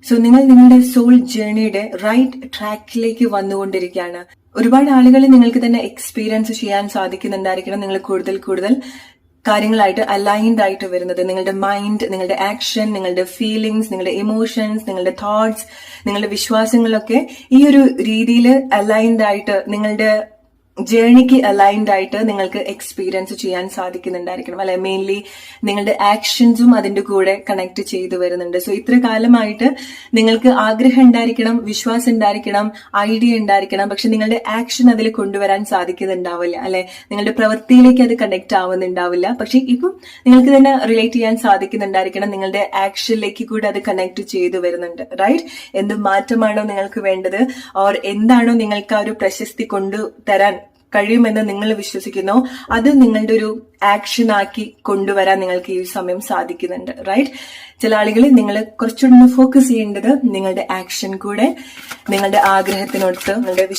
So നിങ്ങൾ നിങ്ങളുടെ soul ജേർണിയുടെ right ട്രാക്കിലേക്ക് വന്നുകൊണ്ടിരിക്കുകയാണ്. ഒരുപാട് ആളുകൾ നിങ്ങൾക്ക് തന്നെ എക്സ്പീരിയൻസ് ചെയ്യാൻ സാധിക്കുന്നുണ്ടായിരിക്കണം. നിങ്ങൾ കൂടുതൽ കാര്യങ്ങളായിട്ട് അലൈൻഡ് ആയിട്ട് വരുന്നത്. നിങ്ങളുടെ മൈൻഡ്, നിങ്ങളുടെ ആക്ഷൻ, നിങ്ങളുടെ ഫീലിംഗ്സ്, നിങ്ങളുടെ ഇമോഷൻസ്, നിങ്ങളുടെ തോട്ട്സ്, നിങ്ങളുടെ വിശ്വാസങ്ങളൊക്കെ ഈ ഒരു രീതിയിൽ അലൈൻഡ് ആയിട്ട്, നിങ്ങളുടെ ജേർണിക്ക് അലൈൻഡ് ആയിട്ട് നിങ്ങൾക്ക് എക്സ്പീരിയൻസ് ചെയ്യാൻ സാധിക്കുന്നുണ്ടായിരിക്കണം അല്ലെ. മെയിൻലി നിങ്ങളുടെ ആക്ഷൻസും അതിന്റെ കൂടെ കണക്ട് ചെയ്തു വരുന്നുണ്ട്. സോ ഇത്ര കാലമായിട്ട് നിങ്ങൾക്ക് ആഗ്രഹം ഉണ്ടായിരിക്കണം, വിശ്വാസം ഉണ്ടായിരിക്കണം, ഐഡിയ ഉണ്ടായിരിക്കണം, പക്ഷെ നിങ്ങളുടെ ആക്ഷൻ അതിൽ കൊണ്ടുവരാൻ സാധിക്കുന്നുണ്ടാവില്ല അല്ലെ. നിങ്ങളുടെ പ്രവൃത്തിയിലേക്ക് അത് കണക്ട് ആവുന്നുണ്ടാവില്ല. പക്ഷെ ഇപ്പം നിങ്ങൾക്ക് തന്നെ റിലേറ്റ് ചെയ്യാൻ സാധിക്കുന്നുണ്ടായിരിക്കണം, നിങ്ങളുടെ ആക്ഷനിലേക്ക് കൂടെ അത് കണക്ട് ചെയ്തു വരുന്നുണ്ട്. റൈറ്റ്? എന്ത് മാറ്റമാണോ നിങ്ങൾക്ക് വേണ്ടത്, ഓർ എന്താണോ നിങ്ങൾക്ക് ആ ഒരു പ്രശസ്തി കൊണ്ടുതരാൻ കഴിയുമെന്ന് നിങ്ങൾ വിശ്വസിക്കുന്നു, അത് നിങ്ങളുടെ ഒരു ആക്ഷൻ ആക്കി കൊണ്ടുവരാൻ നിങ്ങൾക്ക് ഈ സമയം സാധിക്കുന്നുണ്ട്. റൈറ്റ്? ചില ആളുകൾ നിങ്ങൾ കുറച്ചുകൂടി ഫോക്കസ് ചെയ്യേണ്ടത് നിങ്ങളുടെ ആക്ഷൻ കൂടെ നിങ്ങളുടെ ആഗ്രഹത്തിനൊത്ത് നിങ്ങളുടെ